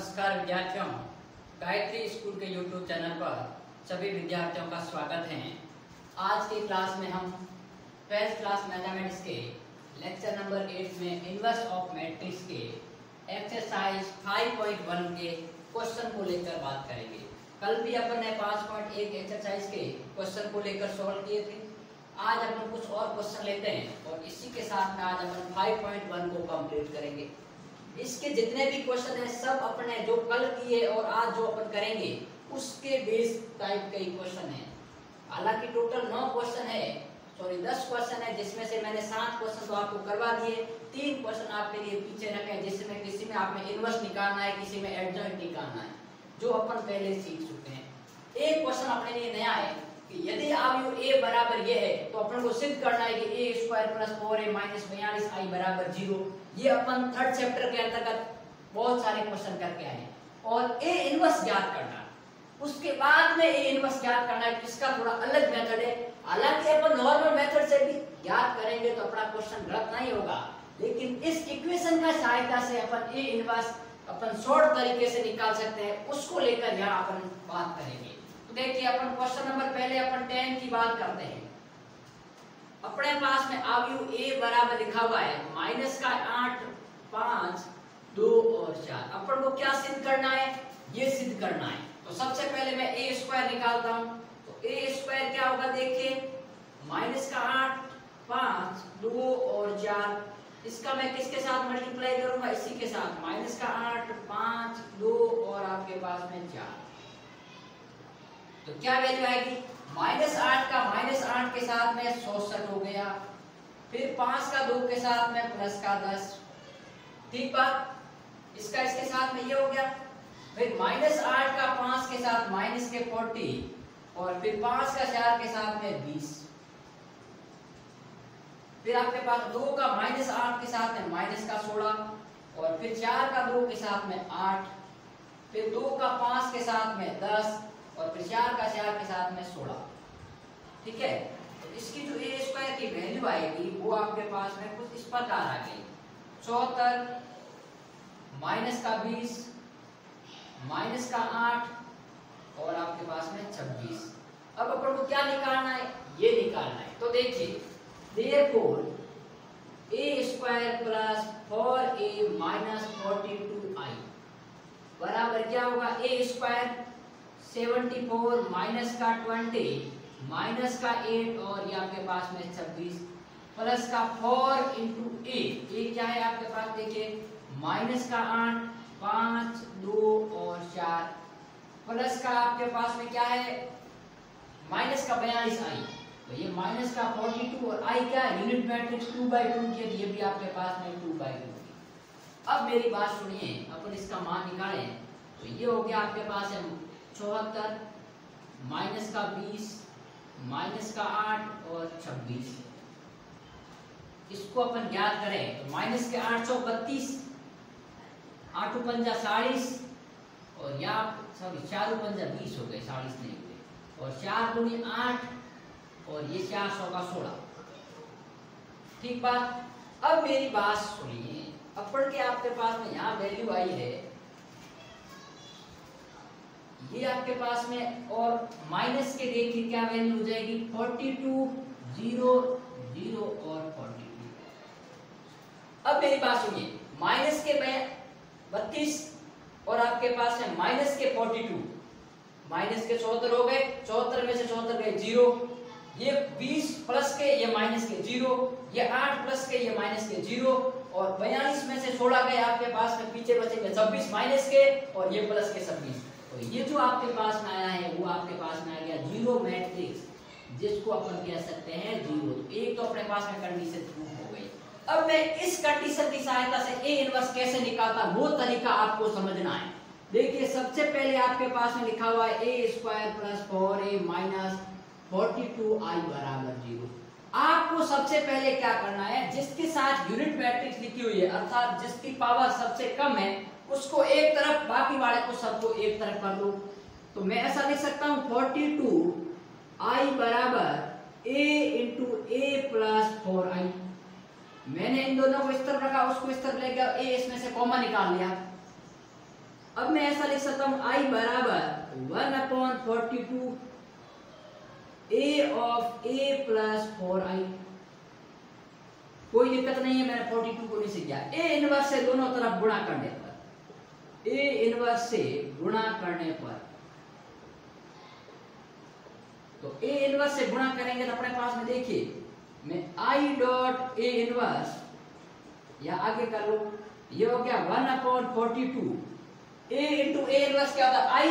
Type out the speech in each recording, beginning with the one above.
नमस्कार विद्यार्थियों, गायत्री स्कूल के YouTube चैनल पर सभी विद्यार्थियों का स्वागत है। आज की क्लास में हम 12th क्लास मैथमेटिक्स के लेक्चर नंबर 8 में इनवर्स ऑफ मैट्रिक्स के एक्सरसाइज 5.1 के क्वेश्चन को लेकर बात करेंगे। कल भी अपन ने 5.1 एक्सरसाइज के क्वेश्चन को लेकर सॉल्व किए थे। आज अपन कुछ और क्वेश्चन लेते हैं और इसी के साथ में आज अपन 5.1 को कंप्लीट करेंगे। इसके जितने भी क्वेश्चन हैं सब अपने जो कल किए और आज जो अपन करेंगे उसके बेस टाइप के क्वेश्चन हैं। हालांकि टोटल 9 क्वेश्चन है, 10 क्वेश्चन है, जिसमें से मैंने 7 क्वेश्चन तो आपको करवा दिए, 3 क्वेश्चन आपके लिए पीछे रखे हैं, जिसमें किसी में आपने इनवर्स निकालना है, किसी में एडजॉइंट निकालना है, जो अपन पहले सीख चुके हैं। एक क्वेश्चन अपने लिए नया है कि यदि आप a बराबर ये है तो अपन को सिद्ध करना है कि a square plus 4a minus 42i बराबर 0। ये अपन 3rd चैप्टर के अंतर्गत बहुत सारे क्वेश्चन करके आए और a इनवर्स ज्ञात करना, उसके बाद में a इनवर्स ज्ञात करना है। इसका थोड़ा अलग मेथड है। हालांकि अपन नॉर्मल मेथड से भी ज्ञात करेंगे तो अपना क्वेश्चन गलत नहीं होगा, लेकिन इस इक्वेशन का सहायता से अपन a इनवर्स अपन शॉर्ट तरीके से निकाल सकते हैं, उसको लेकर यहाँ अपन बात करेंगे। तो देखिए अपन क्वेश्चन नंबर पहले अपन 10 की बात करते हैं। अपने पास में अवयव a बराबर लिखा हुआ है माइनस का 8, 5, 2 और 4। अपन को क्या सिद्ध करना है? ये सिद्ध करना है। तो सबसे पहले मैं a स्क्वायर निकालता हूं। तो a स्क्वायर क्या होगा? देखिए माइनस का 8, 5, 2 और 4। इसका मैं किसके साथ मल्टीप्लाई करूंगा? इसी के साथ, माइनस का 8, 5, 2 और आपके पास में 4। तो क्या वैल्यू आएगी? माइनस 8 का माइनस 8 के साथ में 64 हो गया, फिर 5 का 2 के साथ में प्लस का 10। ठीक बात, इसका इसके साथ में ये हो गया। फिर माइनस 8 का 5 के साथ माइनस के 40 और फिर 5 का 4 के साथ में 20। फिर आपके पास 2 का माइनस 8 के साथ में माइनस का 16 और फिर 4 का 2 के साथ में 8, फिर 2 का 5 के साथ में 10 और फिर 4 का 4 के साथ में 16। ठीक है, तो इसकी जो a स्क्वायर की वैल्यू आएगी वो आपके पास में कुछ इस प्रकार आ गई, 74 माइनस का 20 माइनस का 8 और आपके पास में 26। अब अपन को क्या निकालना है? ये निकालना है। तो देखिए therefore a square plus 4a minus 42i बराबर क्या होगा? a स्क्वायर 74 माइनस का 20 माइनस का 8 और ये आपके पास में 26 प्लस का 4 इंटू ए क्या है आपके पास? देखिए माइनस का 8, 5, 2 और 4 प्लस का आपके पास में क्या है? माइनस का 42i। तो ये माइनस का 42 और i क्या है? यूनिट मैट्रिक्स 2/2 के लिए भी आपके पास में 2/2। अब मेरी बात सुनिए, अपन इसका मान निकालें। तो ये हो गया आपके पास है 74 माइनस का 20 माइनस का 8 और 26। इसको अपन ज्ञात करें तो माइनस के 832, 8 पंजा 40 और या सॉरी 4 पंजा 20 हो गए, 40 नहीं हुए, और 4 दूनी 8 और ये 400 का 16। ठीक बात। अब मेरी बात सुनिए, अपन के आपके पास में यहाँ वैल्यू आई है, ये आपके पास में, और माइनस के देखिए क्या वैल्यू हो जाएगी? 42, 0, 0 और 42। अब मेरी बात सुनिए, माइनस के 32 और आपके पास है माइनस के 42, माइनस के 74 हो गए, 74 में से 74 गए 0, ये 20 प्लस के ये माइनस के 0, ये 8 प्लस के ये माइनस के 0 और 42 में से 16 गए आपके पास में, पीछे बचेंगे 26 माइनस के और ये प्लस के 26। तो ये जो आपके पास में आया है वो आपके पास में आ गया जीरो मैट्रिक्स, जिसको अपन कह सकते हैं जीरो। तो एक तो अपने पास में कंडीशन प्रूफ हो गई। अब मैं इस कंडीशन की सहायता से a इनवर्स कैसे निकालता वो तरीका आपको समझना है। देखिए सबसे पहले आपके पास में लिखा हुआ है a square plus 4a minus 42i बराबर 0। आपको सबसे पहले क्या करना है? जिसके साथ यूनिट मैट्रिक्स लिखी हुई है, अर्थात जिसकी पावर सबसे कम है, उसको एक तरफ, बाकी वाले को सबको एक तरफ कर दो। तो मैं ऐसा लिख सकता हूं 42i बराबर a into a plus 4i। मैंने इन दोनों को इस तरफ रखा, उसको इस तरफ ले गया, a इसमें से कॉमन निकाल लिया। अब मैं ऐसा लिख सकता हूं I बराबर 1/42 A of A plus 4I। कोई दिक्कत नहीं है, मैंने 42 को नहीं सीख गया। A इनवर्स से दोनों तरफ गुणा करने पर, A इनवर्स से गुणा करने पर, तो A इनवर्स से गुणा करेंगे तो अपने पास में देखिए मैं I डॉट A इनवर्स या आगे कर लो, ये हो गया 1/42 A इंटू A इनवर्स क्या होता है I,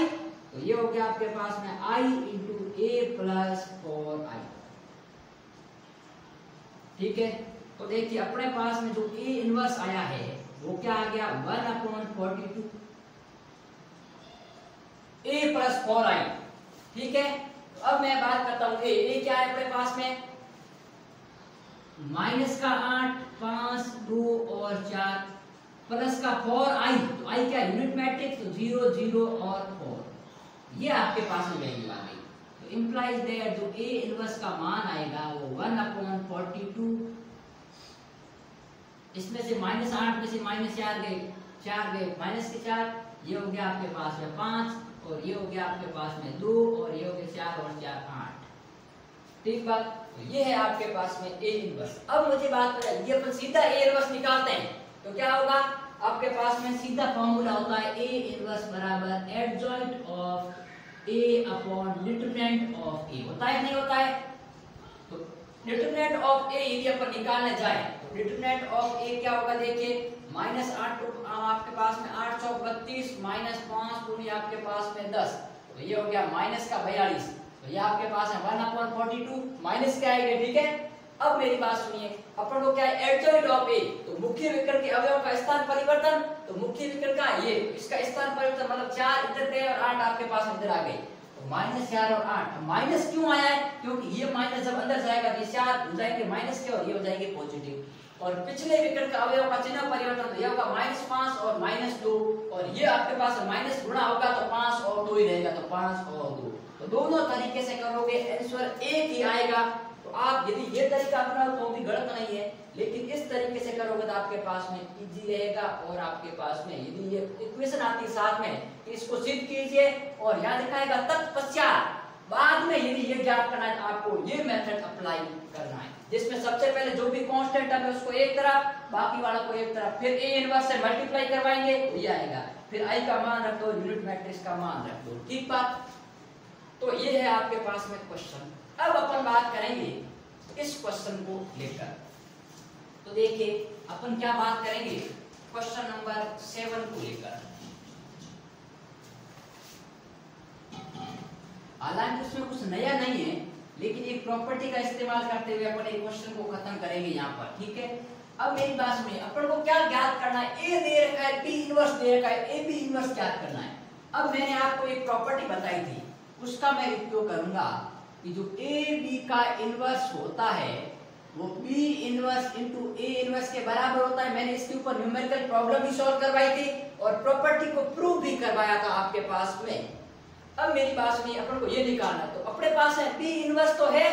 तो ये हो गया आपके पास में I into A plus 4I। ठीक है, तो देखिए अपने पास में जो A इनवर्स आया है वो क्या आ गया 1/42 A प्लस 4I। ठीक है, तो अब मैं बात करता हूं A क्या है अपने पास में, माइनस का 8, 5, 2 और 4 प्लस का 4I, तो I क्या यूनिट मैट्रिक्स, तो 0 0 और 4, ये आपके पास में वैल्यू आ गई। तो इंप्लाइज दैट जो A इनवर्स का मान आएगा वो 1/42, इसमें से -8 में से -4 गए, 4 गए माइनस के 4, ये हो गया आपके पास में 5 और ये हो गया आपके पास में 2 और ये हो गया 4 और 4 8। ठीक बात, तो ये है आपके पास में A इनवर्स। अब मुझे बात करें, ये अपन सीधा A इनवर्स निकालते हैं तो क्या होगा, आपके पास में सीधा फॉर्मूला होता है A इनवर्स बराबर adjoint of A upon determinant of A। होता है नहीं होता है, तो डिटरमिनेंट ऑफ A यदि अपन निकालने जाए तो डिटरमिनेंट ऑफ A क्या होगा, देखिए -8 तो आपके पास में 8 चौक 32 -5 पूरी आपके पास में 10, तो ये हो गया माइनस का 42, तो ये आपके पास है 1/42 माइनस क्या आएगा। ठीक है, अब मेरी बात सुनिए, अपन को क्या है एडजॉइंट ऑफ A, तो मुख्य विकर्ण के अवयव का स्थान परिवर्तन, तो मुख्य विकर्ण का ये इसका स्थान परिवर्तन मतलब 4 इधर गए और 8 आपके पास इधर आ गए, तो -4 और 8। माइनस क्यों आया है, क्योंकि ये माइनस जब अंदर जाएगा तो 4 हो जाएंगे माइनस के और ये हो जाएंगे पॉजिटिव, और पिछले विकर्ण का अवयव का चिन्ह परिवर्तन, तो ये होगा -5 और -2, और ये आपके पास माइनस गुणा होगा तो 5 और 2 ही रहेगा, तो 5 और 2, तो दोनों तरीके से करोगे आंसर एक ही आएगा। तो आप यदि ये तरीका अपनाओ तो भी गलत नहीं है, लेकिन इस तरीके से करोगे तो आपके पास में इजी रहेगा, और आपके पास में यदि ये इक्वेशन आती है साथ में इसको सिद्ध कीजिए और याद रखिएगा तत्पश्चात बाद में यदि ये ज्ञात करना है तो आपको ये मेथड अप्लाई करना है, जिसमें सबसे पहले जो भी कांस्टेंट है उसको एक तरफ, बाकी वाला को एक तरफ, फिर A इनवर्स से मल्टीप्लाई करवाएंगे तो ये आएगा, फिर I का मान रख दो, यूनिट मैट्रिक्स का मान रख दो। ठीक बात, तो ये है आपके पास में क्वेश्चन। अब अपन बात करेंगे इस क्वेश्चन को लेकर, तो देखिए अपन क्या बात करेंगे क्वेश्चन नंबर 7 को लेकर। हालांकि उसमें कुछ नया नहीं है, लेकिन एक प्रॉपर्टी का इस्तेमाल करते हुए अपन एक क्वेश्चन को खत्म करेंगे यहाँ पर। ठीक है, अब मेरी बात सुनिए, अपन को क्या ज्ञात करना है, A दे रखा है, B इनवर्स दे रखा है, AB इनवर्स ज्ञात करना है। अब मैंने आपको एक प्रॉपर्टी बताई थी, उसका मैं उपयोग करूंगा कि जो AB का इनवर्स होता है वो B inverse into A inverse के बराबर होता है। मैंने इसके ऊपर न्यूमेरिकल प्रॉब्लम भी सॉल्व करवाई थी और प्रॉपर्टी को प्रूव भी करवाया था आपके पास में। अब मेरी बात सुनिए, अपन को ये निकालना है, तो अपने पास है B इनवर्स तो है,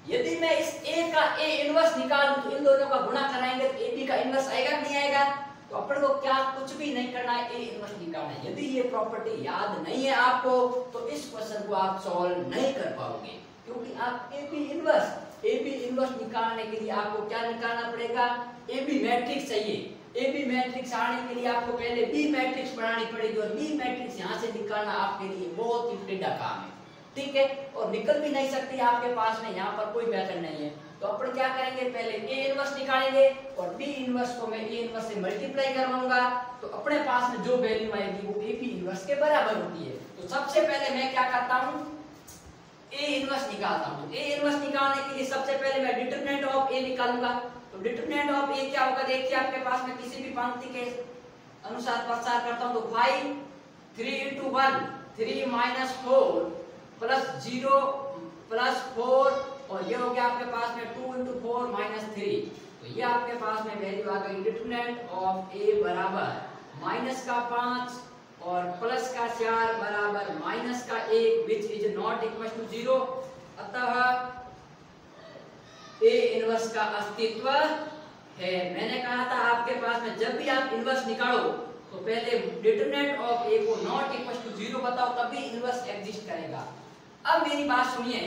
यदि मैं इस A का A इनवर्स निकालूं तो इन दोनों का गुणा कराएंगे तो AB का इनवर्स आएगा नहीं आएगा, तो अपन को क्या कुछ भी नहीं करना है, A इनवर्स निकालना है। यदि ये प्रॉपर्टी याद नहीं है आपको तो इस क्वेश्चन को आप सॉल्व नहीं कर पाओगे, क्योंकि आप AB इनवर्स निकालने के लिए आपको क्या निकालना पड़ेगा, AB मैट्रिक्स चाहिए। AB मैट्रिक्स आने के लिए आपको पहले B मैट्रिक्स बनानी पड़ेगी, और B मैट्रिक्स यहाँ से निकालना आपके लिए बहुत ही टेढ़ा काम है। ठीक है, और निकल भी नहीं सकती आपके पास में, यहाँ पर कोई मेथड नहीं है। तो अपन क्या करेंगे, पहले A इनवर्स निकालेंगे और B इनवर्स को मैं A इनवर्स से मल्टीप्लाई करवाऊंगा, तो अपने पास में जो वैल्यू आएगी वो AB इनवर्स के बराबर होती है। तो सबसे पहले मैं क्या करता हूँ, A इनवर्स निकालता हूँ। A इनवर्स निकालने के लिए सबसे पहले मैं डिटरमिनेंट ऑफ A निकालूंगा। तो डिटरमिनेंट ऑफ A क्या होगा, देखिए आपके पास में किसी भी पंक्ति के अनुसार प्रसार करता हूँ, तो 5 3 into 1 3 minus 4 plus 0 plus 4, और ये हो गया आपके पास में 2 into 4 minus 3, तो ये आपके पास में वैल्यू आ गई डिटरमिनेंट ऑफ A बराबर माइनस का 5 और प्लस का 4 बराबर माइनस का 1 which is not equal to 0। अतः A इनवर्स का अस्तित्व है। मैंने कहा था आपके पास में जब भी आप इनवर्स निकालो तो पहले डिटरमिनेंट ऑफ ए को नॉट इक्वल टू 0 बताओ तब भी इनवर्स एग्जिस्ट करेगा। अब मेरी बात सुनिए,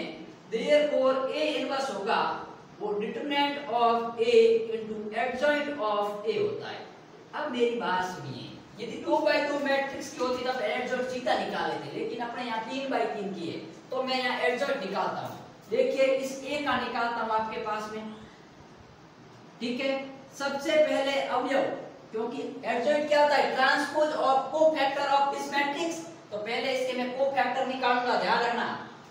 देयरफॉर ए इनवर्स होगा वो determinant of A into adjoint of A होता है। अब मेरी बात सुनिए, यदि 2x2 मैट्रिक्स की होती तब एडजॉइंट सीधा निकाल लेते, लेकिन अपने यहाँ 3x3 की है तो मैं यहाँ एडजॉइंट निकालता हूँ। देखिए इस ए का निकालता हूँ आपके पास में, ठीक है। सबसे पहले अवयव, क्योंकि एडजॉइंट क्या होता है, transpose of cofactor of this matrix, तो पहले इसके मैं कोफैक्टर निकालूंगा, ध्यान रखना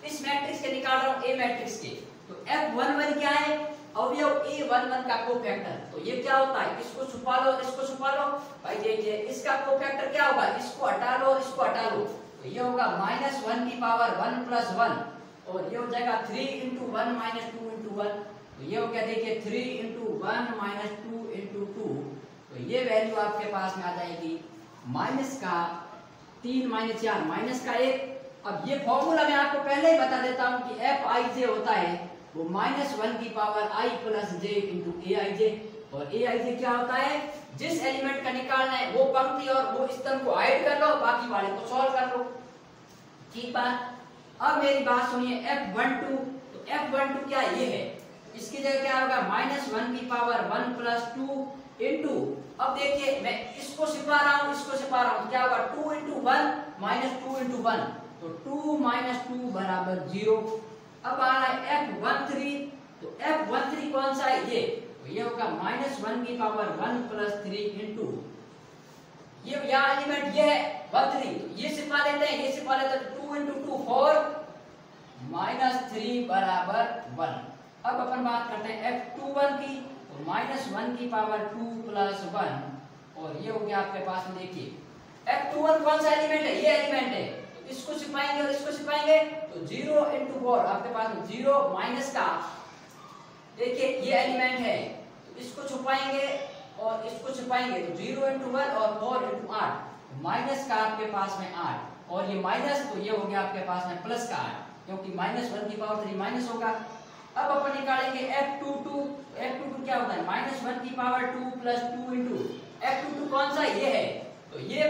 इस मैट्रिक्स के निकाल रहा हूँ ए मैट्रिक्स के। तो F11 क्या है, अवयव A11 का कोफैक्टर, तो ये क्या होता है, इसको छुपा लो इसको छुपा लो भाई, देखिए इसका कोफैक्टर क्या होगा, इसको हटा लो इसको हटा लो, तो ये होगा -1 की पावर 1 + 1 और ये हो जाएगा 3 × 1 - 2 × 1, तो ये हो गया देखिए 3 × 1 - 2 × 2, तो ये वैल्यू आपके पास में आ जाएगी माइनस का 3 - 4 माइनस का 1। अब ये फॉर्मूला मैं आपको पहले ही बता देता हूं कि Fij होता है वो -1 की पावर I + j × Aij, और Aij क्या होता है, जिस एलिमेंट का निकालना है वो पंक्ति और वो स्तंभ को हाइड कर लो, बाकी वाले को सॉल्व कर लो, ठीक बात। अब मेरी बात सुनिए F12, तो F12 क्या ये है, इसकी जगह क्या होगा -1 की पावर 1 + 2 इनटू, अब देखिए मैं इसको छिपा रहा हूं इसको छिपा रहा हूं, क्या होगा 2 × 1 - 2 × 1, तो 2 - 2 = 0। अब आ रहा है F13, तो F13 कौन सा है ये, तो ये होगा -1 की पावर 1 + 3 इनटू, ये यहाँ एलिमेंट ये है 13, तो ये छिपा लेते हैं ये छिपा लेते हैं, 2 × 2 4 -3 = 1। अब अपन बात करते हैं F21 की, तो -1 की पावर 2 + 1, और ये हो गया आपके पास में, देखिए F21 कौन सा एलिमेंट है, ये एलिमेंट है, तो इसको छिपाएंगे और इसको छिपाएंगे, तो 0 × 4 आपके पास में 0 माइनस का, देखिए ये एलिमेंट है, तो इसको छुपाएंगे और इसको छिपाएंगे, तो 0 × 1 और 4 × 8, माइनस का आपके पास में 8, और ये माइनस, तो ये हो गया आपके पास में प्लस का 8, क्योंकि -1 की पावर 3 माइनस होगा। अब अपन निकालेंगे F22, F22 क्या होता है, -1 की पावर 2 + 2 इनटू, F22 कौन सा ये है, तो ये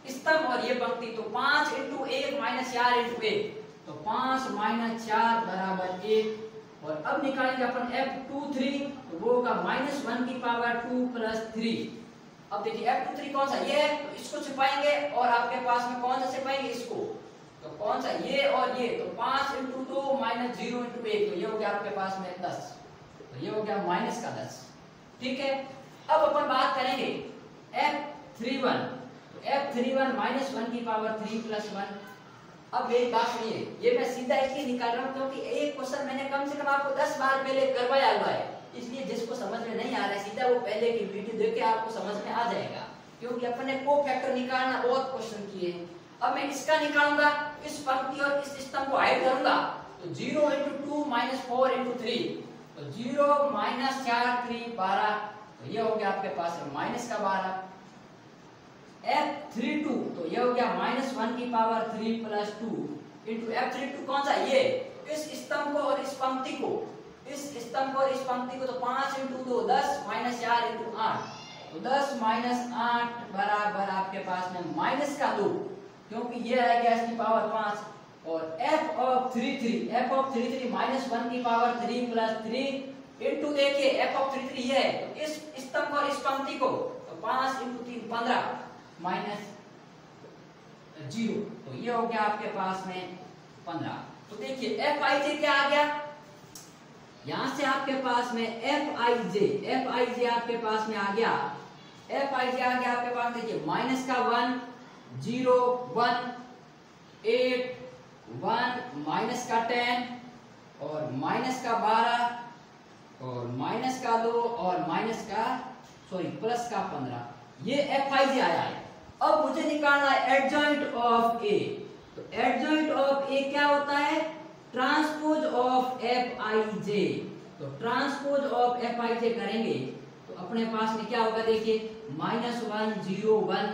स्तंभ और ये पंक्ति, तो 5 × 1 - 4 × 1, तो 5 - 4 = 1। और अब निकालेंगे अपन F23, तो वो होगा -1 की पावर 2 + 3। अब देखिए F23 कौन सा ये है, तो इसको छिपाएंगे और आपके पास में कौन सा छिपाएंगे, इसको, तो कौन सा ये और ये, तो 5 × 2 - 0 × 1, तो ये हो गया आपके पास में 10, तो ये हो गया -10, ठीक है। अब अपन बात करेंगे F31, तो F31 -1 की पावर 3 + 1। अब एक बात सुनिए, ये मैं सीधा इसलिए निकाल रहा हूँ क्योंकि एक क्वेश्चन मैंने कम से कम आपको 10 बार पहले करवाया हुआ है, इसलिए जिसको समझ में नहीं आ रहा है सीधा वो पहले की वीडियो देख के आपको समझ में आ जाएगा, क्योंकि अपन ने कोफैक्टर निकालना बहुत क्वेश्चन किए। अब मैं इसका निकालूंगा, इस पंक्ति और इस स्तंभ को हाइड करूंगा, तो 0 × 2 - 4 × 3, तो 0 - 4 3 12, तो ये हो गया आपके पास -12। F32, तो ये हो गया -1 की पावर 3 + 2 इनटू F32 कौन सा ये, इस स्तंभ को और इस पंक्ति को, इस स्तंभ को और इस पंक्ति को, तो 5 × 2 10 - 4 × 8, तो 10 - 8 बराबर आपके पास में -2, क्योंकि ये रह गया इसकी पावर 5। और F33 -1 की पावर 3 + 3 इनटू, देखिए F33 ये है, तो इस स्तंभ और इस पंक्ति को, तो 5 × 3 15 -0, तो ये हो गया आपके पास में 15। तो देखिए Fij क्या आ गया, यहां से आपके पास में Fij आपके पास में आ गया, Fij आ गया आपके पास, देखिए -1 0 1 8 1 -10 और -12 और -2 और +15, ये Fij आया है। अब मुझे निकालना है एडजॉइंट ऑफ ए, तो एडजॉइंट ऑफ ए क्या होता है, ट्रांसपोज ऑफ Fij, तो ट्रांसपोज ऑफ Fij करेंगे तो अपने पास में क्या होगा, देखिए -1 0 1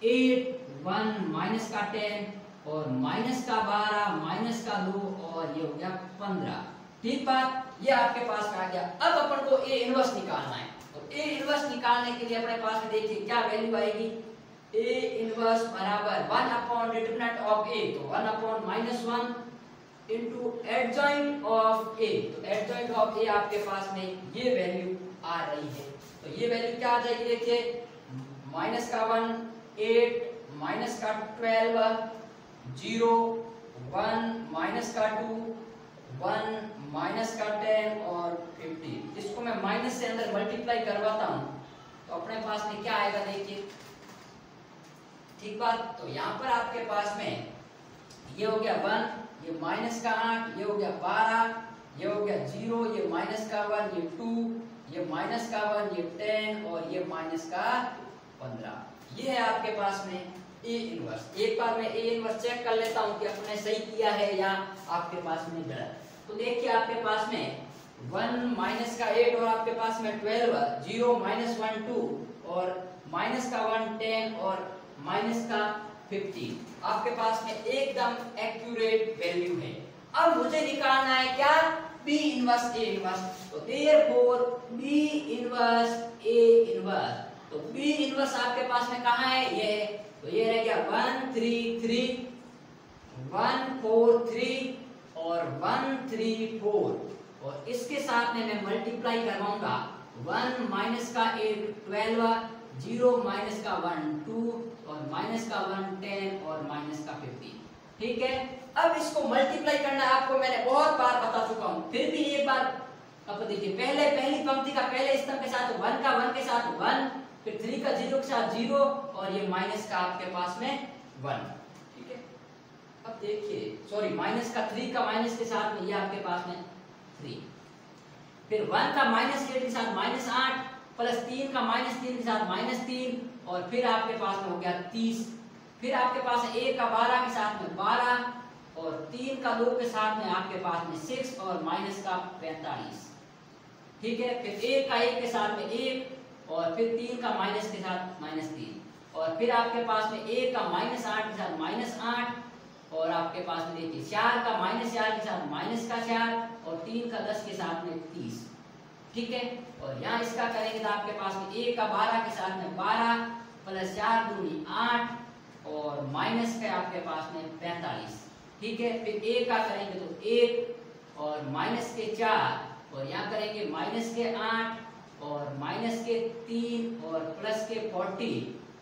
8 1 -10 और -12 -2 और ये हो गया 15, ठीक बात, ये आपके पास में आ गया। अब अपन को ए इनवर्स निकालना है, तो ए इनवर्स निकालने के लिए अपने पास में देखिए क्या वैल्यू आएगी, A इनवर्स बराबर 1 अपॉन डिटरमिनेंट ऑफ A, तो 1 upon -1 into adjoint of A, तो एडजॉइंट ऑफ A आपके पास में ये वैल्यू आ रही है। तो ये वैल्यू क्या आ जाएगी, देखिए माइनस का 1 8, माइनस का 12 0, 1 माइनस का 2 1, माइनस का 10 और 15। इसको मैं माइनस से अंदर मल्टीप्लाई करवाता हूं तो अपने पास में क्या आएगा, देखिए ठीक बात। तो यहाँ पर आपके पास में ये हो गया 1, ये माइनस का 8, ये हो गया 12, ये हो गया 0, ये माइनस का 1, ये 2, ये माइनस का 1, ये 10 और ये माइनस का 15। ये है आपके पास में ए इनवर्स। एक बार मैं ए इनवर्स चेक कर लेता हूं कि आपने सही किया है या आपके पास में गलत। तो देखिए आपके पास में 1 माइनस का 8 और आपके पास में 12, 0 माइनस 1 2 और माइनस का 1 10 और माइनस का 15 आपके पास में एकदम एक्यूरेट वैल्यू है। अब मुझे निकालना है क्या, बी इनवर्स ए इनवर्स। तो therefore B inverse A inverse, तो बी इनवर्स आपके पास में कहां है, ये है। तो ये रह गया 1 3 3 1 4 3 और 1 3 4 और इसके साथ में मैं मल्टीप्लाई करवाऊंगा 1 माइनस का 8 12, 0 माइनस का 1 2 और माइनस का 1 10 और माइनस का 15। ठीक है, अब इसको मल्टीप्लाई करना आपको मैंने बहुत बार बता चुका हूं, फिर भी एक बार अब देखिए। पहली पंक्ति का पहले स्तंभ के साथ 1 का 1 के साथ 1, फिर 3 का 0 के साथ 0 और ये माइनस का आपके पास में 1। ठीक है, अब देखिए सॉरी माइनस का 3 का माइनस के साथ में ये आपके पास में 3, फिर 1 का -8 के साथ -8 प्लस 3 का -3 के साथ -3 और फिर आपके पास में हो गया 30। फिर आपके पास 1 का 12 के साथ में 12 और 3 का 2 के साथ में आपके पास में 6 और माइनस का 45। ठीक है, फिर 1 का 1 के साथ में 1 और फिर 3 का माइनस के साथ -3 और फिर आपके पास में 1 का -8 के साथ -8 और आपके पास में देखिए 4 का -4 के साथ -4 और 3 का 10 के साथ में 30। ठीक है, और यहाँ इसका करेंगे तो आपके पास में 1 का 12 के साथ में 12 प्लस 4 दूनी 8 और माइनस का आपके पास में 45। ठीक है, फिर 1 का करेंगे तो 1 और माइनस के 4 और यहाँ करेंगे माइनस के 8 और माइनस के 3 और प्लस के 40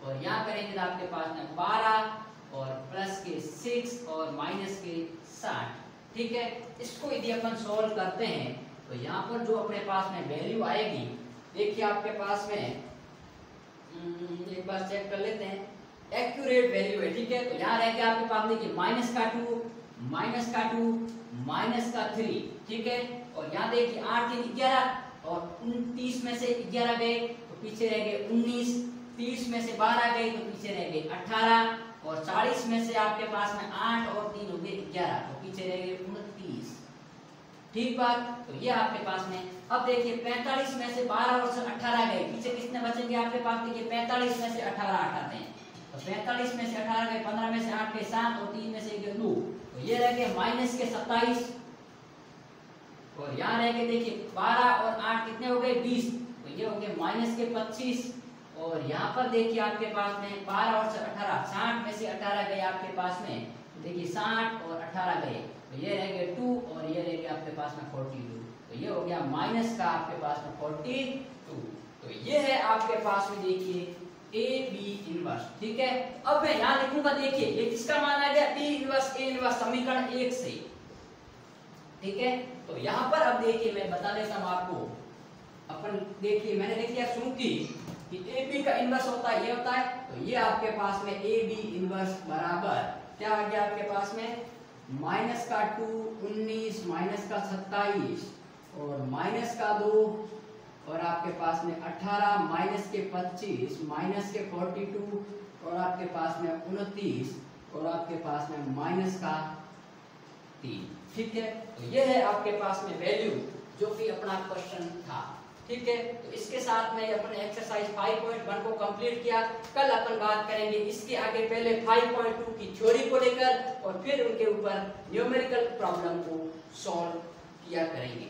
और यहाँ करेंगे तो आपके पास में 12 और प्लस के 6 और माइनस के 60। ठीक है, इसको यदि अपन सॉल्व करते हैं तो यहाँ पर जो अपने पास में वैल्यू आएगी, देखिए आपके पास में एक बार चेक कर लेते हैं, एक्यूरेट वैल्यू है। ठीक है, तो यहाँ रह गया आपके पास देखिए माइनस का 2 माइनस का 2 माइनस का 3। ठीक है, और यहाँ देखिए 8 3 11 और 29 में से 11 गए तो पीछे रह गए 19, 30 में से 12 गए तो पीछे रह गए 18 और 40 में से आपके पास में 8 और 3 हो गए 11 तो पीछे रह गए 29। ठीक बात, तो ये आपके पास में अब देखिए 45 में से 12 और 18 गए, पीछे कितने बचेंगे आपके पास, देखिए 45 में से 18 हटाते हैं तो 45 में से 18 गए, 15 में से 8 गए 7 और 3 में से 2 तो ये रह गए माइनस के 27 और यहाँ रह गए देखिए 12 और 8 कितने हो गए 20 तो ये हो गए माइनस के 25 और यहाँ पर देखिए आपके पास में 12 और 18 60 में से 18 गए आपके पास में, देखिए 60 और 18 गए तो ये रह गए 2 और ये रह गया आपके पास में 42 तो ये हो गया माइनस का आपके पास में 42। तो ये है आपके पास में देखिए ए बी इनवर्स। ठीक है, अब मैं यहाँ लिखूंगा, देखिए ये किसका मान आ गया, बी इनवर्स ए इनवर्स समीकरण 1 से। ठीक है, तो यहाँ पर अब देखिए मैं बता देता हूँ आपको, अपन देखिए मैंने लिख दिया चूंकि कि ए बी का इनवर्स होता है ये होता है, तो ये आपके पास में ए बी इनवर्स बराबर क्या आ गया आपके पास में माइनस का 2 19 माइनस का 27 और माइनस का 2 और आपके पास में 18 माइनस के 25 माइनस के 42 और आपके पास में 29 और आपके पास में माइनस का 3। ठीक है, तो ये है आपके पास में वैल्यू जो कि अपना क्वेश्चन था। ठीक है, तो इसके साथ में अपन एक्सरसाइज 5.1 को कंप्लीट किया। कल अपन बात करेंगे इसके आगे पहले 5.2 की थ्योरी को लेकर और फिर उनके ऊपर न्यूमेरिकल प्रॉब्लम को सॉल्व किया करेंगे।